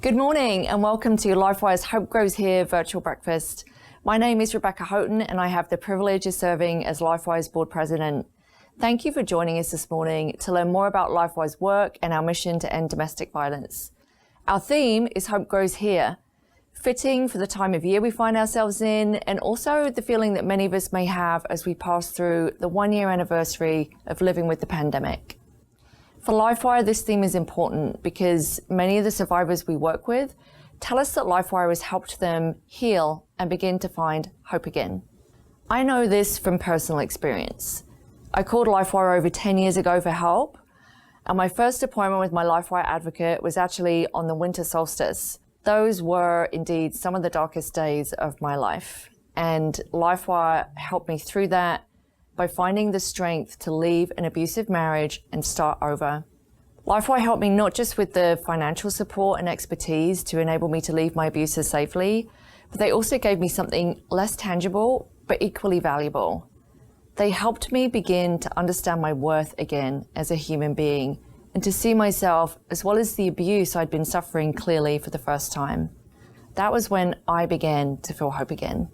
Good morning and welcome to LifeWire's Hope Grows Here virtual breakfast. My name is Rebecca Houghton and I have the privilege of serving as LifeWire's board president. Thank you for joining us this morning to learn more about LifeWire's work and our mission to end domestic violence. Our theme is Hope Grows Here, fitting for the time of year we find ourselves in and also the feeling that many of us may have as we pass through the 1-year anniversary of living with the pandemic. For LifeWire, this theme is important because many of the survivors we work with tell us that LifeWire has helped them heal and begin to find hope again. I know this from personal experience. I called LifeWire over 10 years ago for help, and my first appointment with my LifeWire advocate was actually on the winter solstice. Those were indeed some of the darkest days of my life, and LifeWire helped me through that by finding the strength to leave an abusive marriage and start over. LifeWire helped me not just with the financial support and expertise to enable me to leave my abuser safely, but they also gave me something less tangible, but equally valuable. They helped me begin to understand my worth again as a human being and to see myself as well as the abuse I'd been suffering clearly for the first time. That was when I began to feel hope again.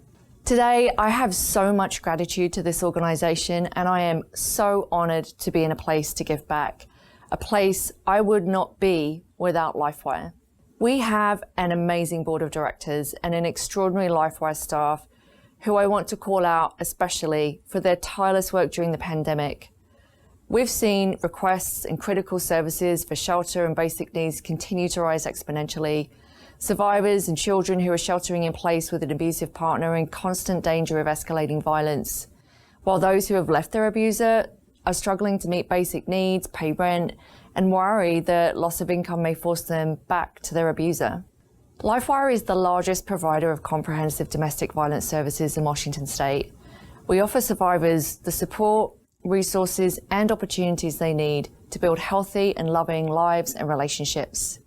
Today, I have so much gratitude to this organization and I am so honored to be in a place to give back, a place I would not be without LifeWire. We have an amazing board of directors and an extraordinary LifeWire staff who I want to call out especially for their tireless work during the pandemic. We've seen requests and critical services for shelter and basic needs continue to rise exponentially. Survivors and children who are sheltering in place with an abusive partner are in constant danger of escalating violence, while those who have left their abuser are struggling to meet basic needs, pay rent, and worry that loss of income may force them back to their abuser. LifeWire is the largest provider of comprehensive domestic violence services in Washington state. We offer survivors the support, resources, and opportunities they need to build healthy and loving lives and relationships.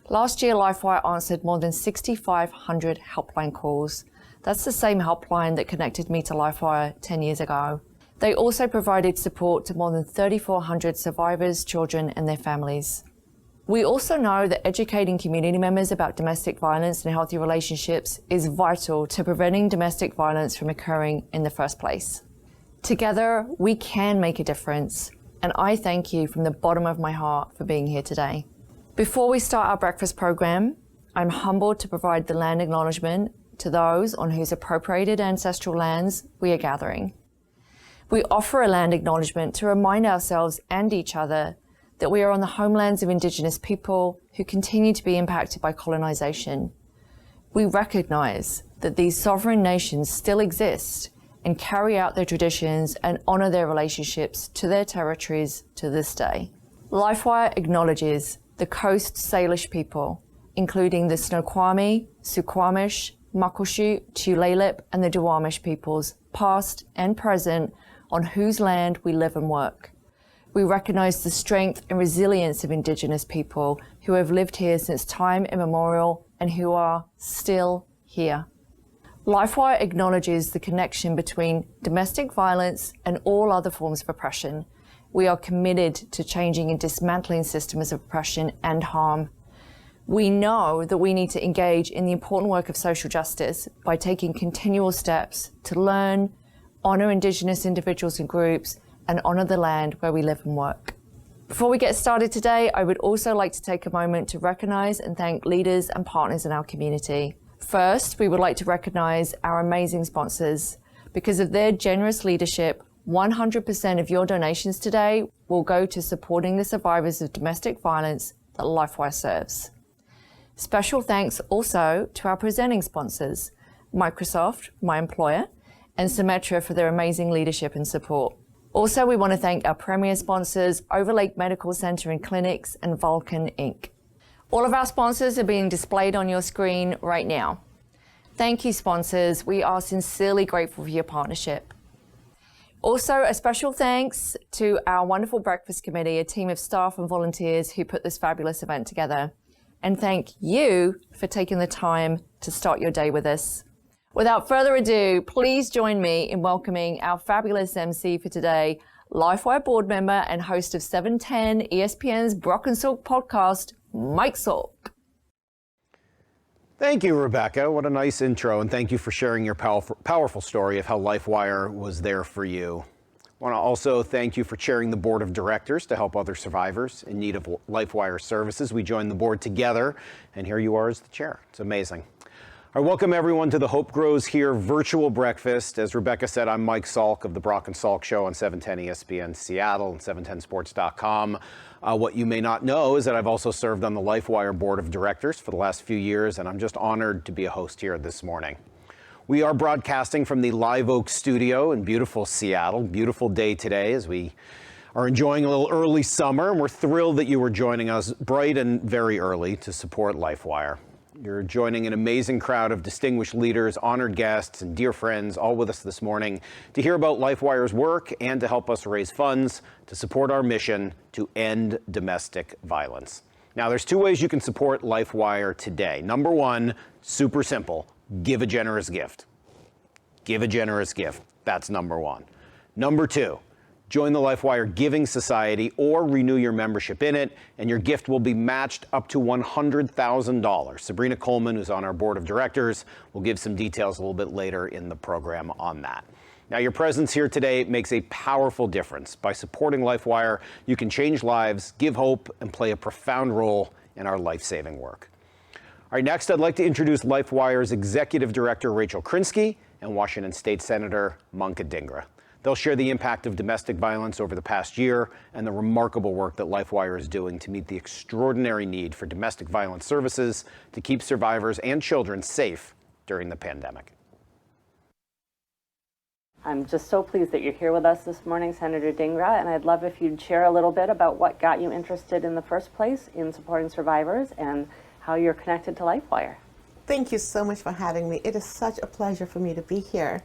Last year, LifeWire answered more than 6,500 helpline calls. That's the same helpline that connected me to LifeWire 10 years ago. They also provided support to more than 3,400 survivors, children, and their families. We also know that educating community members about domestic violence and healthy relationships is vital to preventing domestic violence from occurring in the first place. Together, we can make a difference, and I thank you from the bottom of my heart for being here today. Before we start our breakfast program, I'm humbled to provide the land acknowledgement to those on whose appropriated ancestral lands we are gathering. We offer a land acknowledgement to remind ourselves and each other that we are on the homelands of Indigenous people who continue to be impacted by colonization. We recognize that these sovereign nations still exist and carry out their traditions and honor their relationships to their territories to this day. LifeWire acknowledges the Coast Salish people, including the Snoqualmie, Suquamish, Muckleshoot, Tulalip, and the Duwamish peoples, past and present, on whose land we live and work. We recognize the strength and resilience of Indigenous people who have lived here since time immemorial and who are still here. LifeWire acknowledges the connection between domestic violence and all other forms of oppression. We are committed to changing and dismantling systems of oppression and harm. We know that we need to engage in the important work of social justice by taking continual steps to learn, honor Indigenous individuals and groups, and honor the land where we live and work. Before we get started today, I would also like to take a moment to recognize and thank leaders and partners in our community. First, we would like to recognize our amazing sponsors. Because of their generous leadership, 100% of your donations today will go to supporting the survivors of domestic violence that LifeWire serves. Special thanks also to our presenting sponsors, Microsoft, my employer, and Symetra for their amazing leadership and support. Also, we want to thank our premier sponsors, Overlake Medical Center and Clinics and Vulcan Inc. All of our sponsors are being displayed on your screen right now. Thank you, sponsors. We are sincerely grateful for your partnership. Also, a special thanks to our wonderful breakfast committee, a team of staff and volunteers who put this fabulous event together. And thank you for taking the time to start your day with us. Without further ado, please join me in welcoming our fabulous MC for today, LifeWire board member and host of 710 ESPN's Brock and Salk podcast, Mike Salk. Thank you, Rebecca. What a nice intro, and thank you for sharing your powerful story of how LifeWire was there for you. I want to also thank you for chairing the board of directors to help other survivors in need of LifeWire services. We joined the board together, and here you are as the chair. It's amazing. I welcome everyone to the Hope Grows Here virtual breakfast. As Rebecca said, I'm Mike Salk of the Brock and Salk Show on 710 ESPN Seattle and 710sports.com. What you may not know is that I've also served on the LifeWire board of directors for the last few years, and I'm just honored to be a host here this morning. We are broadcasting from the Live Oak studio in beautiful Seattle. Beautiful day today as we are enjoying a little early summer, and we're thrilled that you are joining us bright and very early to support LifeWire. You're joining an amazing crowd of distinguished leaders, honored guests, and dear friends, all with us this morning to hear about LifeWire's work and to help us raise funds to support our mission to end domestic violence. Now, there's two ways you can support LifeWire today. Number one, super simple, give a generous gift. Give a generous gift. That's number one. Number two, join the LifeWire Giving Society or renew your membership in it, and your gift will be matched up to $100,000. Sabrina Coleman, who's on our board of directors, will give some details a little bit later in the program on that. Now, your presence here today makes a powerful difference. By supporting LifeWire, you can change lives, give hope, and play a profound role in our life-saving work. All right, next, I'd like to introduce LifeWire's Executive Director, Rachel Krinsky, and Washington State Senator Manka Dhingra. They'll share the impact of domestic violence over the past year and the remarkable work that LifeWire is doing to meet the extraordinary need for domestic violence services to keep survivors and children safe during the pandemic. I'm just so pleased that you're here with us this morning, Senator Dhingra, and I'd love if you'd share a little bit about what got you interested in the first place in supporting survivors and how you're connected to LifeWire. Thank you so much for having me. It is such a pleasure for me to be here.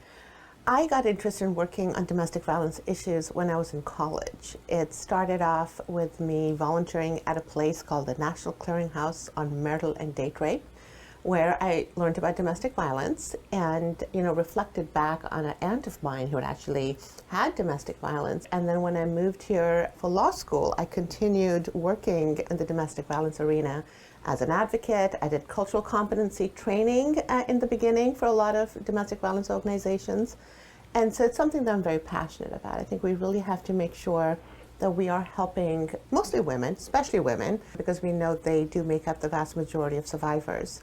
I got interested in working on domestic violence issues when I was in college. It started off with me volunteering at a place called the National Clearinghouse on Marital and Date Rape, where I learned about domestic violence and, reflected back on an aunt of mine who had actually had domestic violence. And then when I moved here for law school, I continued working in the domestic violence arena as an advocate. I did cultural competency training in the beginning for a lot of domestic violence organizations. And so it's something that I'm very passionate about. I think we really have to make sure that we are helping mostly women, especially women, because we know they do make up the vast majority of survivors.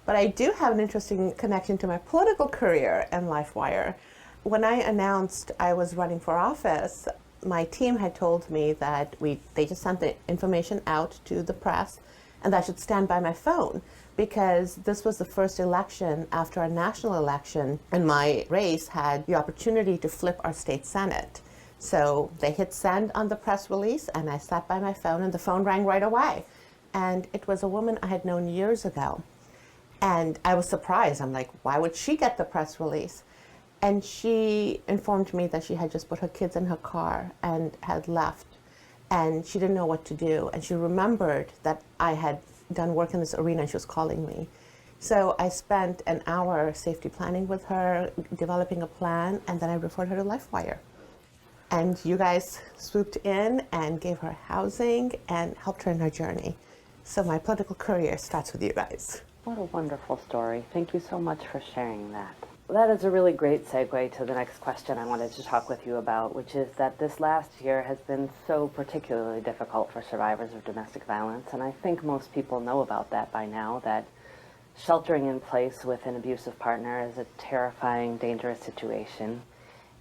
But I do have an interesting connection to my political career and LifeWire. When I announced I was running for office, my team had told me that they just sent the information out to the press and that I should stand by my phone, because this was the first election after our national election, and my race had the opportunity to flip our state senate. So they hit send on the press release, and I sat by my phone, and the phone rang right away. And it was a woman I had known years ago. And I was surprised. I'm like, why would she get the press release? And she informed me that she had just put her kids in her car and had left. And she didn't know what to do. And she remembered that I had done work in this arena and she was calling me. So I spent an hour safety planning with her, developing a plan, and then I referred her to LifeWire. And you guys swooped in and gave her housing and helped her in her journey. So my political career starts with you guys. What a wonderful story. Thank you so much for sharing that. That is a really great segue to the next question I wanted to talk with you about, which is that this last year has been so particularly difficult for survivors of domestic violence. And I think most people know about that by now, that sheltering in place with an abusive partner is a terrifying, dangerous situation.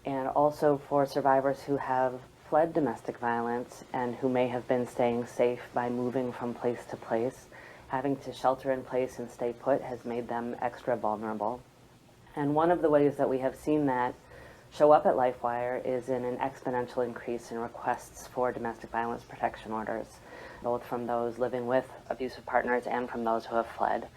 And also for survivors who have fled domestic violence and who may have been staying safe by moving from place to place, having to shelter in place and stay put has made them extra vulnerable. And one of the ways that we have seen that show up at LifeWire is in an exponential increase in requests for domestic violence protection orders, both from those living with abusive partners and from those who have fled.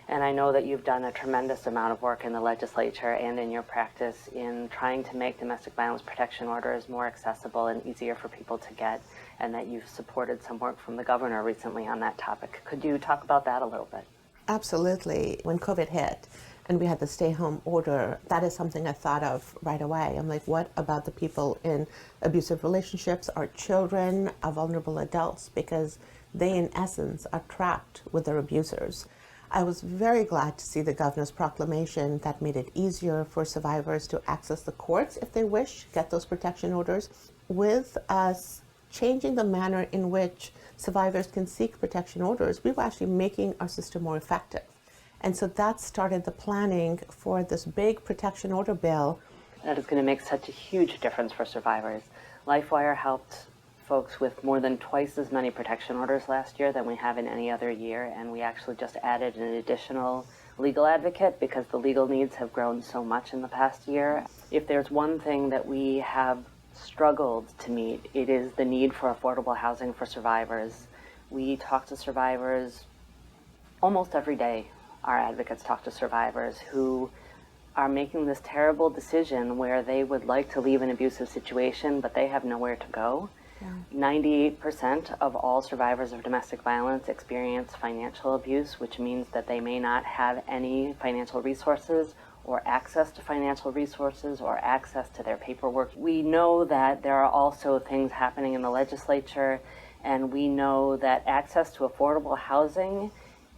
And I know that you've done a tremendous amount of work in the legislature and in your practice in trying to make domestic violence protection orders more accessible and easier for people to get, and that you've supported some work from the governor recently on that topic. Could you talk about that a little bit? Absolutely. When COVID hit and we had the stay-home order, that is something I thought of right away. I'm like, what about the people in abusive relationships, our children, our vulnerable adults? Because they, in essence, are trapped with their abusers. I was very glad to see the governor's proclamation that made it easier for survivors to access the courts if they wish, get those protection orders, with us changing the manner in which survivors can seek protection orders. We were actually making our system more effective. And so that started the planning for this big protection order bill. That is going to make such a huge difference for survivors. LifeWire helped folks with more than twice as many protection orders last year than we have in any other year, and we actually just added an additional legal advocate because the legal needs have grown so much in the past year. If there's one thing that we have struggled to meet, it is the need for affordable housing for survivors. We talk to survivors almost every day. Our advocates talk to survivors who are making this terrible decision where they would like to leave an abusive situation, but they have nowhere to go. 98% of all survivors of domestic violence experience financial abuse, which means that they may not have any financial resources or access to financial resources or access to their paperwork. We know that there are also things happening in the legislature, and we know that access to affordable housing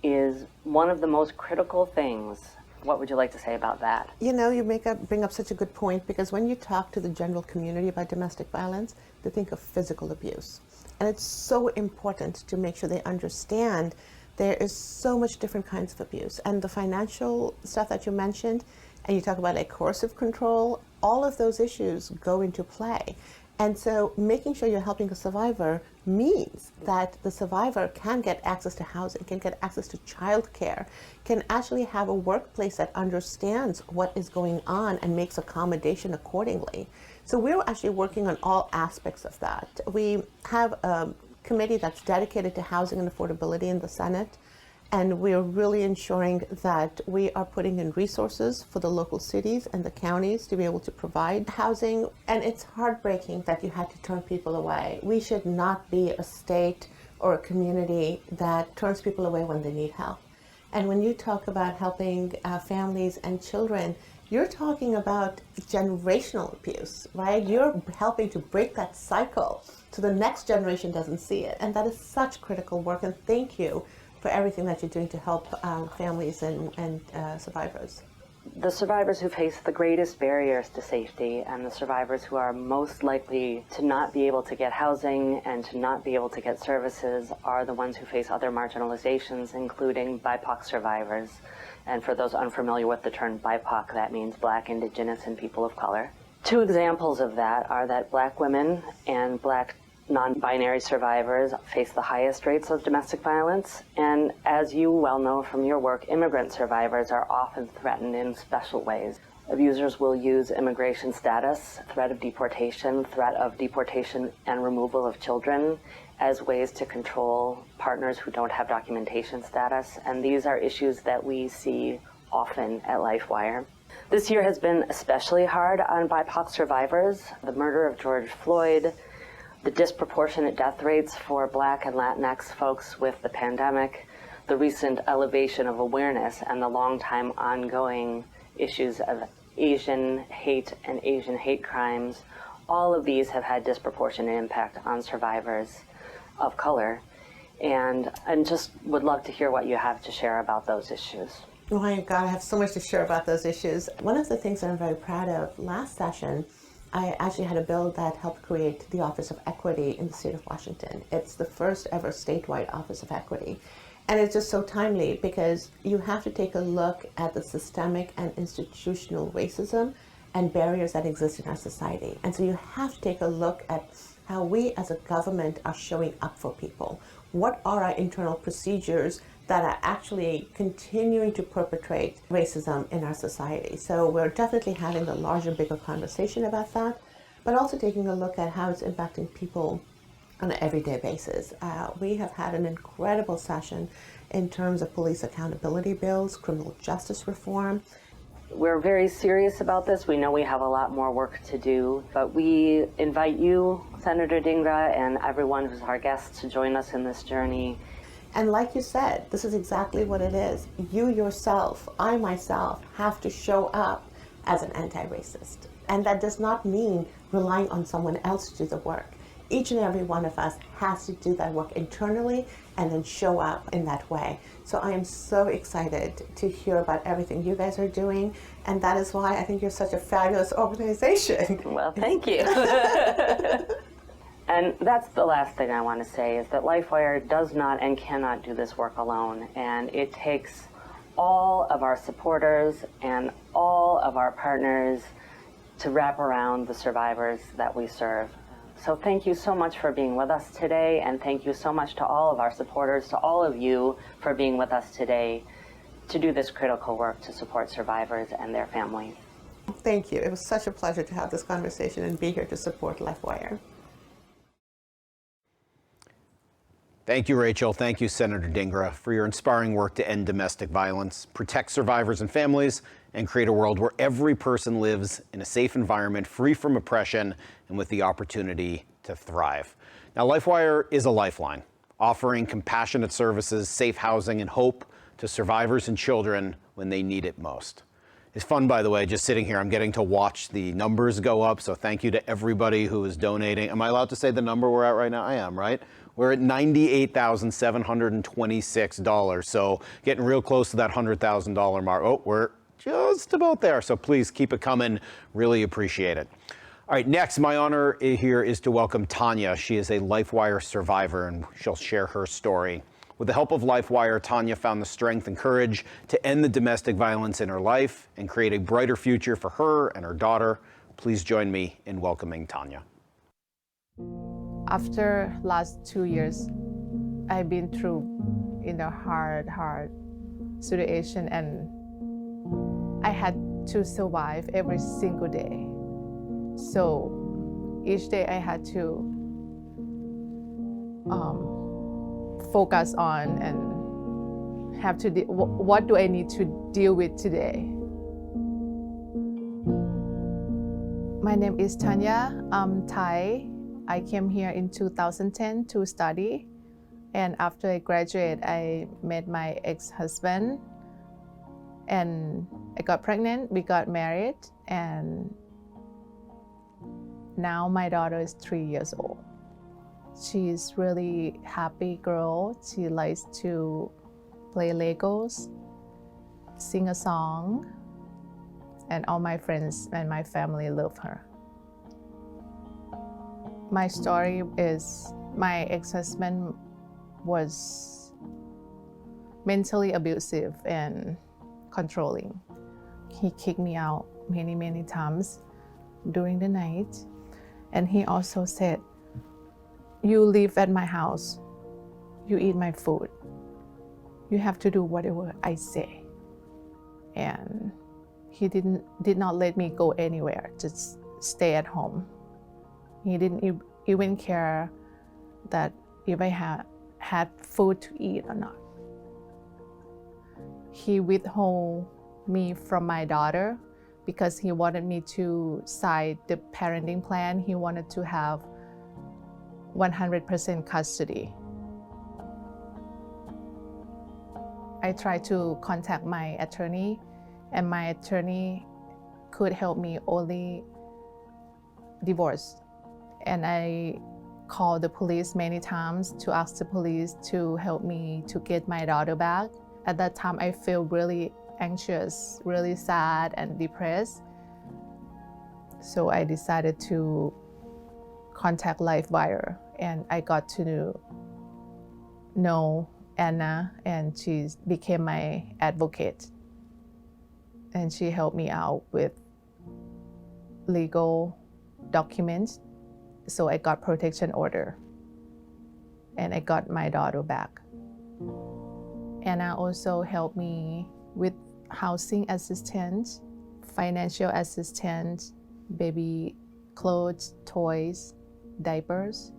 is one of the most critical things. What would you like to say about that? You know, you bring up such a good point, because when you talk to the general community about domestic violence, they think of physical abuse. And it's so important to make sure they understand there is so much different kinds of abuse. And the financial stuff that you mentioned, and you talk about like coercive control, all of those issues go into play. And so making sure you're helping a survivor means that the survivor can get access to housing, can get access to childcare, can actually have a workplace that understands what is going on and makes accommodation accordingly. So we're actually working on all aspects of that. We have a committee that's dedicated to housing and affordability in the Senate. And we're really ensuring that we are putting in resources for the local cities and the counties to be able to provide housing. And it's heartbreaking that you had to turn people away. We should not be a state or a community that turns people away when they need help. And when you talk about helping families and children, you're talking about generational abuse, right? You're helping to break that cycle so the next generation doesn't see it. And that is such critical work. And thank you for everything that you're doing to help families and survivors. The survivors who face the greatest barriers to safety and the survivors who are most likely to not be able to get housing and to not be able to get services are the ones who face other marginalizations, including BIPOC survivors. And for those unfamiliar with the term BIPOC, that means Black, Indigenous, and people of color. Two examples of that are that Black women and Black non-binary survivors face the highest rates of domestic violence, and as you well know from your work, immigrant survivors are often threatened in special ways. Abusers will use immigration status, threat of deportation and removal of children as ways to control partners who don't have documentation status, and these are issues that we see often at LifeWire. This year has been especially hard on BIPOC survivors. The murder of George Floyd, the disproportionate death rates for Black and Latinx folks with the pandemic, the recent elevation of awareness, and the long-time ongoing issues of Asian hate and Asian hate crimes, all of these have had disproportionate impact on survivors of color. And I just would love to hear what you have to share about those issues. Oh my God, I have so much to share about those issues. One of the things that I'm very proud of, last session, I actually had a bill that helped create the Office of Equity in the state of Washington. It's the first ever statewide Office of Equity. And it's just so timely because you have to take a look at the systemic and institutional racism and barriers that exist in our society. And so you have to take a look at how we as a government are showing up for people. What are our internal procedures that are actually continuing to perpetrate racism in our society? So we're definitely having a larger, bigger conversation about that, but also taking a look at how it's impacting people on an everyday basis. We have had an incredible session in terms of police accountability bills, criminal justice reform. We're very serious about this. We know we have a lot more work to do, but we invite you, Senator Dhingra, and everyone who's our guest to join us in this journey. And like you said, this is exactly what it is. You yourself, I myself, have to show up as an anti-racist. And that does not mean relying on someone else to do the work. Each and every one of us has to do that work internally and then show up in that way. So I am so excited to hear about everything you guys are doing, and that is why I think you're such a fabulous organization. Well, thank you. And that's the last thing I want to say is that LifeWire does not and cannot do this work alone, and it takes all of our supporters and all of our partners to wrap around the survivors that we serve. So thank you so much for being with us today, and thank you so much to all of our supporters, to all of you for being with us today to do this critical work to support survivors and their families. Thank you. It was such a pleasure to have this conversation and be here to support LifeWire. Thank you, Rachel. Thank you, Senator Dhingra, for your inspiring work to end domestic violence, protect survivors and families, and create a world where every person lives in a safe environment, free from oppression, and with the opportunity to thrive. Now, LifeWire is a lifeline, offering compassionate services, safe housing, and hope to survivors and children when they need it most. It's fun, by the way, just sitting here. I'm getting to watch the numbers go up, so thank you to everybody who is donating. Am I allowed to say the number we're at right now? I am, right? We're at $98,726, so getting real close to that $100,000 mark. Oh, we're just about there, so please keep it coming. Really appreciate it. All right, next, my honor here is to welcome Tanya. She is a LifeWire survivor, and she'll share her story. With the help of LifeWire, Tanya found the strength and courage to end the domestic violence in her life and create a brighter future for her and her daughter. Please join me in welcoming Tanya. After last 2 years, I've been through a hard situation, and I had to survive every single day. So each day I had to focus on and have to what do I need to deal with today. My name is Tanya. I'm Thai. I came here in 2010 to study, and after I graduated, I met my ex-husband, and I got pregnant. We got married, and now my daughter is 3 years old. She's really happy girl. She likes to play Legos, sing a song, and all my friends and my family love her. My story is my ex-husband was mentally abusive and controlling. He kicked me out many times during the night. And he also said, "You live at my house, you eat my food, you have to do whatever I say." And he did not let me go anywhere, just stay at home. He didn't even care that if I had food to eat or not. He withheld me from my daughter because he wanted me to sign the parenting plan. He wanted to have 100% custody. I tried to contact my attorney, and my attorney could help me only divorce. And I called the police many times to ask the police to help me to get my daughter back. At that time, I feel really anxious, really sad and depressed. So I decided to contact LifeWire, and I got to know Anna, and she became my advocate. And she helped me out with legal documents. So I got protection order, and I got my daughter back. Anna also helped me with housing assistance, financial assistance, baby clothes, toys, diapers.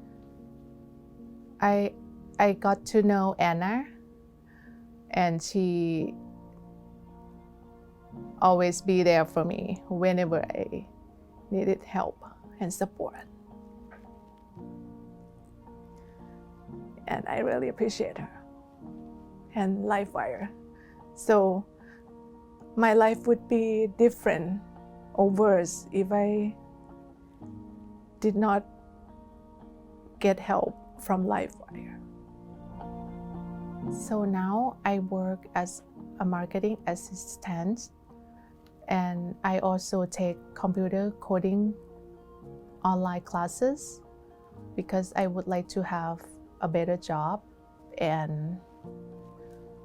I got to know Anna, and she always be there for me whenever I needed help and support. And I really appreciate her and LifeWire. So my life would be different or worse if I did not get help from LifeWire. So now I work as a marketing assistant, and I also take computer coding online classes because I would like to have a better job and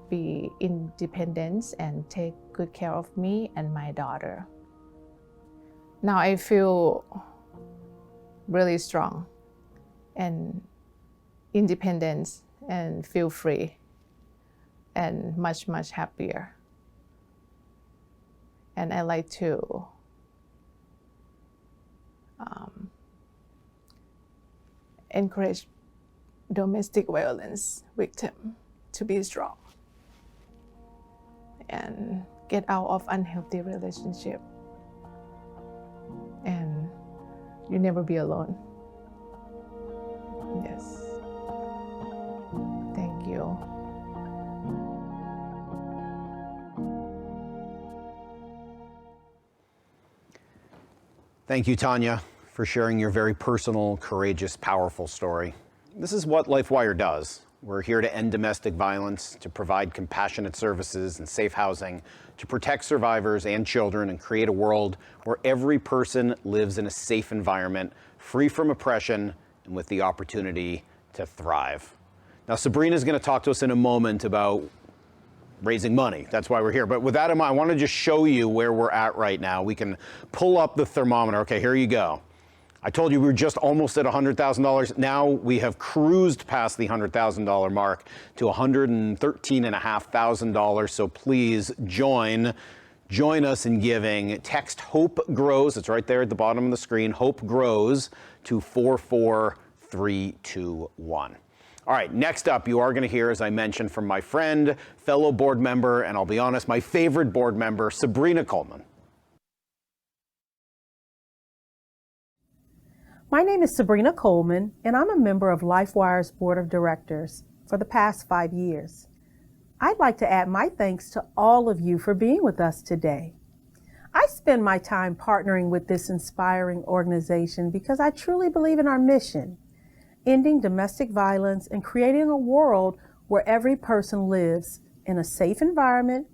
be independent and take good care of me and my daughter. Now I feel really strong and independent and feel free and much, much happier. And I like to encourage domestic violence victim to be strong and get out of unhealthy relationship. And you never be alone. Yes. Thank you. Thank you, Tanya, for sharing your very personal, courageous, powerful story. This is what LifeWire does. We're here to end domestic violence, to provide compassionate services and safe housing, to protect survivors and children, and create a world where every person lives in a safe environment, free from oppression, and with the opportunity to thrive. Now, Sabrina is going to talk to us in a moment about raising money. That's why we're here. But with that in mind, I want to just show you where we're at right now. We can pull up the thermometer. Okay, here you go. I told you we were just almost at $100,000. Now we have cruised past the $100,000 mark to $113,500. So please join us in giving. Text HOPE GROWS. It's right there at the bottom of the screen. HOPE GROWS to 44321. All right, next up, you are going to hear, as I mentioned, from my friend, fellow board member, and I'll be honest, my favorite board member, Sabrina Coleman. My name is Sabrina Coleman, and I'm a member of LifeWire's Board of Directors for the past 5 years. I'd like to add my thanks to all of you for being with us today. I spend my time partnering with this inspiring organization because I truly believe in our mission, ending domestic violence and creating a world where every person lives in a safe environment,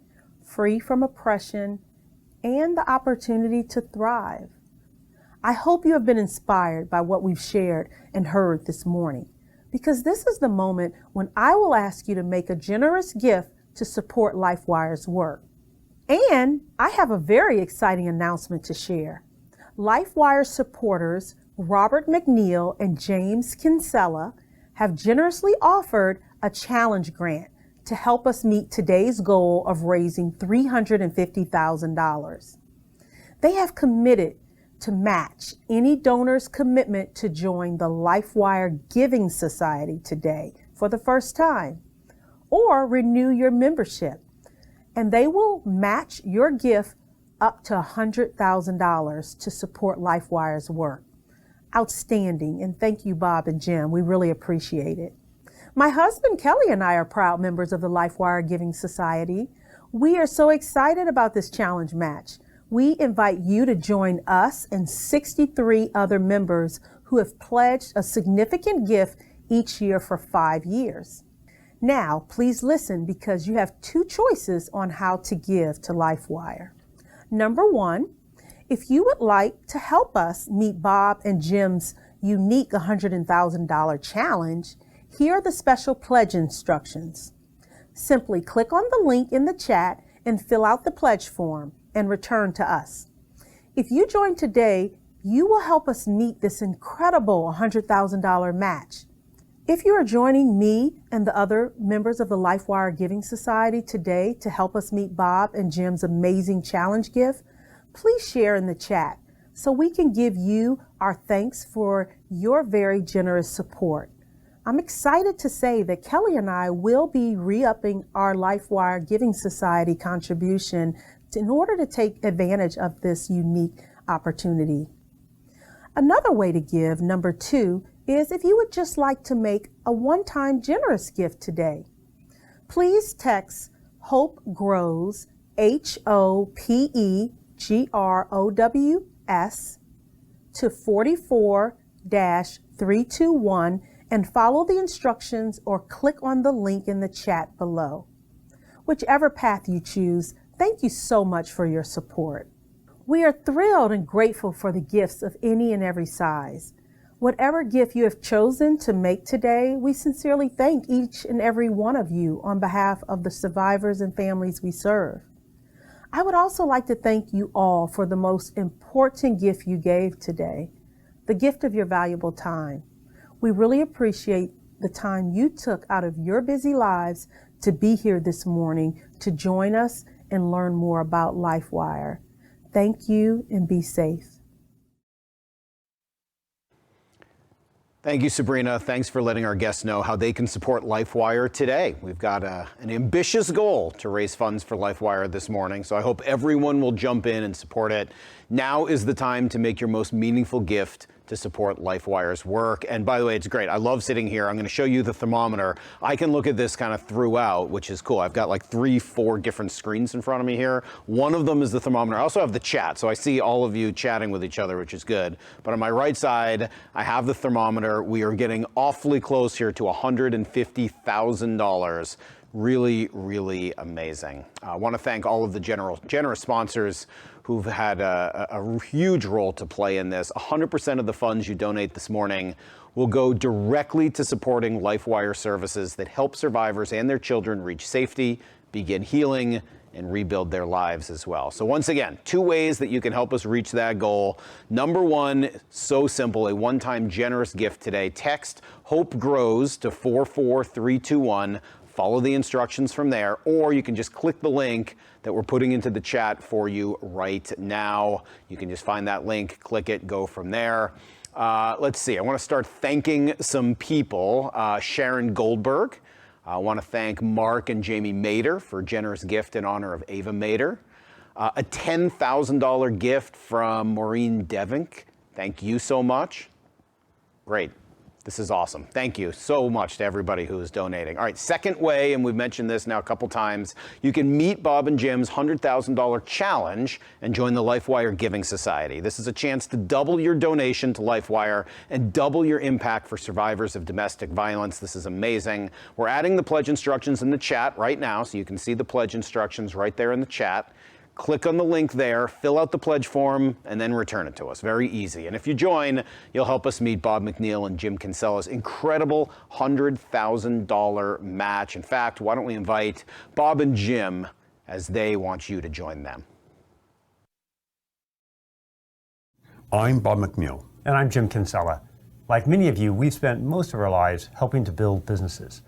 free from oppression, and the opportunity to thrive. I hope you have been inspired by what we've shared and heard this morning, because this is the moment when I will ask you to make a generous gift to support LifeWire's work. And I have a very exciting announcement to share. LifeWire supporters Robert McNeil and James Kinsella have generously offered a challenge grant to help us meet today's goal of raising $350,000. They have committed to match any donor's commitment to join the LifeWire Giving Society today for the first time, or renew your membership. And they will match your gift up to $100,000 to support LifeWire's work. Outstanding, and thank you, Bob and Jim. We really appreciate it. My husband Kelly and I are proud members of the LifeWire Giving Society. We are so excited about this challenge match. We invite you to join us and 63 other members who have pledged a significant gift each year for 5 years. Now, please listen, because you have 2 choices on how to give to LifeWire. Number 1, if you would like to help us meet Bob and Jim's unique $100,000 challenge, here are the special pledge instructions. Simply click on the link in the chat and fill out the pledge form and return to us. If you join today, you will help us meet this incredible $100,000 match. If you are joining me and the other members of the LifeWire Giving Society today to help us meet Bob and Jim's amazing challenge gift, please share in the chat so we can give you our thanks for your very generous support. I'm excited to say that Kelly and I will be re-upping our LifeWire Giving Society contribution in order to take advantage of this unique opportunity. Another way to give, number 2, is if you would just like to make a one-time generous gift today. Please text HOPE GROWS, HOPEGROWS, to 44-4321. 321 and follow the instructions or click on the link in the chat below. Whichever path you choose, thank you so much for your support. We are thrilled and grateful for the gifts of any and every size. Whatever gift you have chosen to make today, we sincerely thank each and every one of you on behalf of the survivors and families we serve. I would also like to thank you all for the most important gift you gave today, the gift of your valuable time. We really appreciate the time you took out of your busy lives to be here this morning to join us and learn more about LifeWire. Thank you and be safe. Thank you, Sabrina. Thanks for letting our guests know how they can support LifeWire today. We've got an ambitious goal to raise funds for LifeWire this morning, so I hope everyone will jump in and support it. Now is the time to make your most meaningful gift to support LifeWire's work. And by the way, it's great. I love sitting here. I'm going to show you the thermometer. I can look at this kind of throughout, which is cool. I've got like 3-4 different screens in front of me here. One of them is the thermometer. I also have the chat, so I see all of you chatting with each other, which is good. But on my right side, I have the thermometer. We are getting awfully close here to $150,000. Really, really amazing. I want to thank all of the generous sponsors who've had a huge role to play in this. 100% of the funds you donate this morning will go directly to supporting LifeWire services that help survivors and their children reach safety, begin healing, and rebuild their lives as well. So once again, 2 ways that you can help us reach that goal. Number one, so simple, a one-time generous gift today. Text HOPE GROWS to 44321. Follow the instructions from there, or you can just click the link that we're putting into the chat for you right now. You can just find that link, click it, go from there. Let's see, I want to start thanking some people. Sharon Goldberg. I want to thank Mark and Jamie Mader for a generous gift in honor of Ava Mader. A $10,000 gift from Maureen Devink. Thank you so much. Great. This is awesome. Thank you so much to everybody who is donating. All right, second way, and we've mentioned this now a couple times, you can meet Bob and Jim's $100,000 challenge and join the LifeWire Giving Society. This is a chance to double your donation to LifeWire and double your impact for survivors of domestic violence. This is amazing. We're adding the pledge instructions in the chat right now, so you can see the pledge instructions right there in the chat. Click on the link there, fill out the pledge form, and then return it to us. Very easy. And if you join, you'll help us meet Bob McNeil and Jim Kinsella's incredible $100,000 match. In fact, why don't we invite Bob and Jim as they want you to join them. I'm Bob McNeil. And I'm Jim Kinsella. Like many of you, we've spent most of our lives helping to build businesses.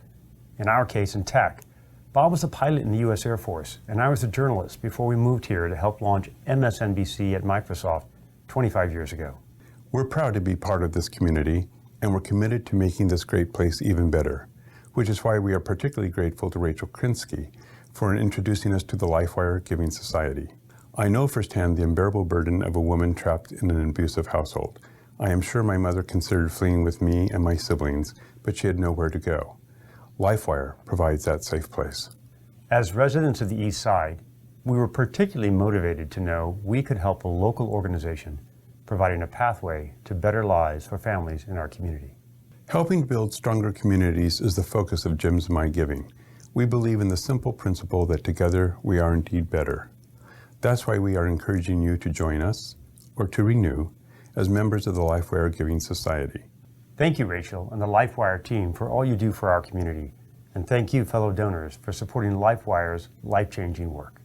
In our case, in tech. Bob was a pilot in the U.S. Air Force, and I was a journalist before we moved here to help launch MSNBC at Microsoft 25 years ago. We're proud to be part of this community, and we're committed to making this great place even better, which is why we are particularly grateful to Rachel Krinsky for introducing us to the LifeWire Giving Society. I know firsthand the unbearable burden of a woman trapped in an abusive household. I am sure my mother considered fleeing with me and my siblings, but she had nowhere to go. LifeWire provides that safe place. As residents of the East Side, we were particularly motivated to know we could help a local organization providing a pathway to better lives for families in our community. Helping build stronger communities is the focus of Jim's My Giving. We believe in the simple principle that together we are indeed better. That's why we are encouraging you to join us, or to renew, as members of the LifeWire Giving Society. Thank you, Rachel, and the LifeWire team for all you do for our community. And thank you, fellow donors, for supporting LifeWire's life-changing work.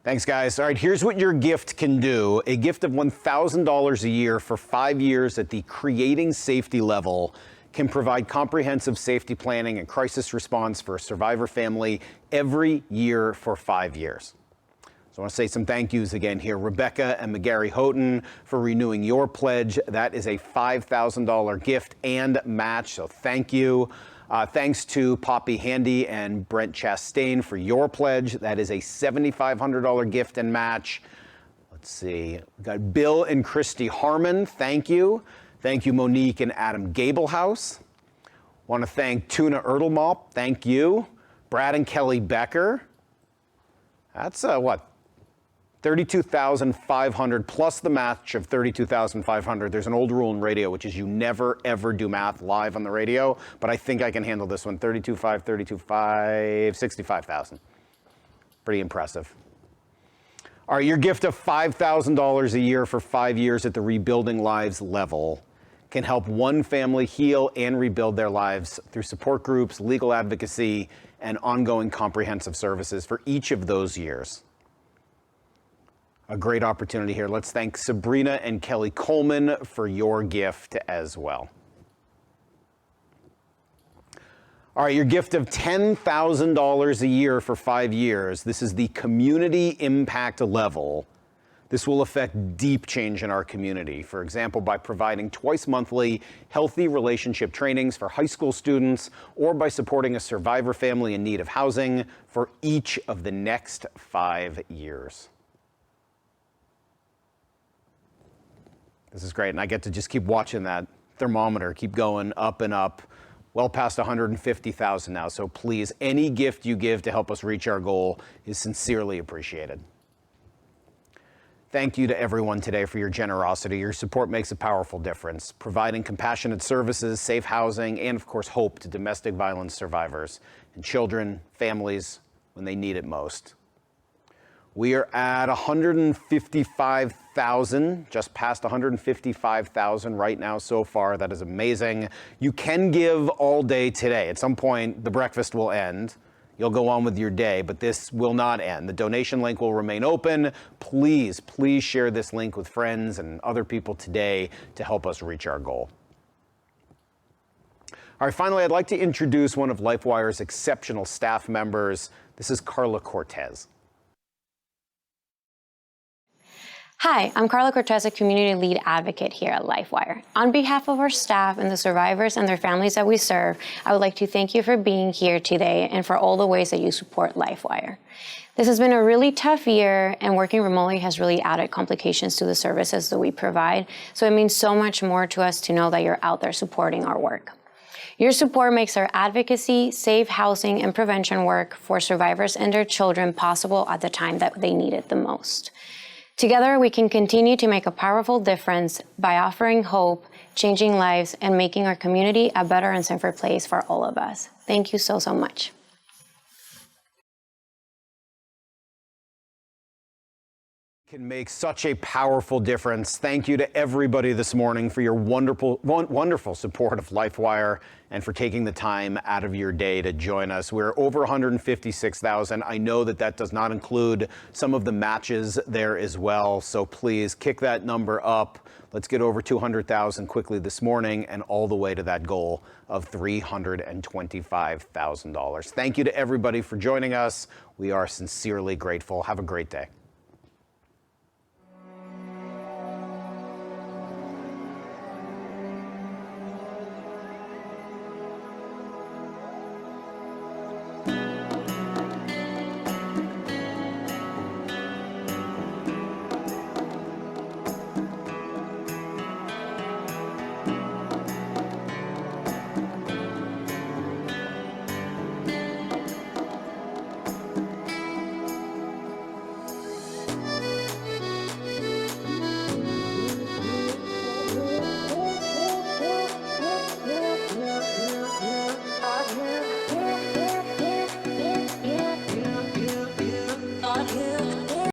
Thanks, guys. All right, here's what your gift can do. A gift of $1,000 a year for 5 years at the Creating Safety level can provide comprehensive safety planning and crisis response for a survivor family every year for 5 years. So I want to say some thank yous again here. Rebecca and McGarry Houghton for renewing your pledge. That is a $5,000 gift and match, so thank you. Thanks to Poppy Handy and Brent Chastain for your pledge. That is a $7,500 gift and match. Let's see. We've got Bill and Christy Harmon. Thank you. Thank you, Monique and Adam Gablehouse. Want to thank Tuna Erdelmop. Thank you. Brad and Kelly Becker. That's what? $32,500 plus the match of $32,500. There's an old rule in radio, which is you never, ever do math live on the radio, but I think I can handle this one. $32,500, $65,000. Pretty impressive. All right, your gift of $5,000 a year for 5 years at the Rebuilding Lives level can help one family heal and rebuild their lives through support groups, legal advocacy, and ongoing comprehensive services for each of those years. A great opportunity here. Let's thank Sabrina and Kelly Coleman for your gift as well. All right, your gift of $10,000 a year for 5 years. This is the community impact level. This will affect deep change in our community. For example, by providing twice monthly healthy relationship trainings for high school students, or by supporting a survivor family in need of housing for each of the next 5 years. This is great, and I get to just keep watching that thermometer keep going up and up. Well past 150,000 now, so please, any gift you give to help us reach our goal is sincerely appreciated. Thank you to everyone today for your generosity. Your support makes a powerful difference, providing compassionate services, safe housing, and of course hope to domestic violence survivors and children, families, when they need it most. We are at 155,000, just past 155,000 right now so far. That is amazing. You can give all day today. At some point, the breakfast will end. You'll go on with your day, but this will not end. The donation link will remain open. Please, please share this link with friends and other people today to help us reach our goal. All right, finally, I'd like to introduce one of LifeWire's exceptional staff members. This is Carla Cortez. Hi, I'm Carla Cortez, a community lead advocate here at LifeWire. On behalf of our staff and the survivors and their families that we serve, I would like to thank you for being here today and for all the ways that you support LifeWire. This has been a really tough year, and working remotely has really added complications to the services that we provide. So it means so much more to us to know that you're out there supporting our work. Your support makes our advocacy, safe housing, and prevention work for survivors and their children possible at the time that they need it the most. Together, we can continue to make a powerful difference by offering hope, changing lives, and making our community a better and safer place for all of us. Thank you so, so much. Can make such a powerful difference. Thank you to everybody this morning for your wonderful support of LifeWire and for taking the time out of your day to join us. We're over 156,000. I know that that does not include some of the matches there as well. So please kick that number up. Let's get over 200,000 quickly this morning and all the way to that goal of $325,000. Thank you to everybody for joining us. We are sincerely grateful. Have a great day.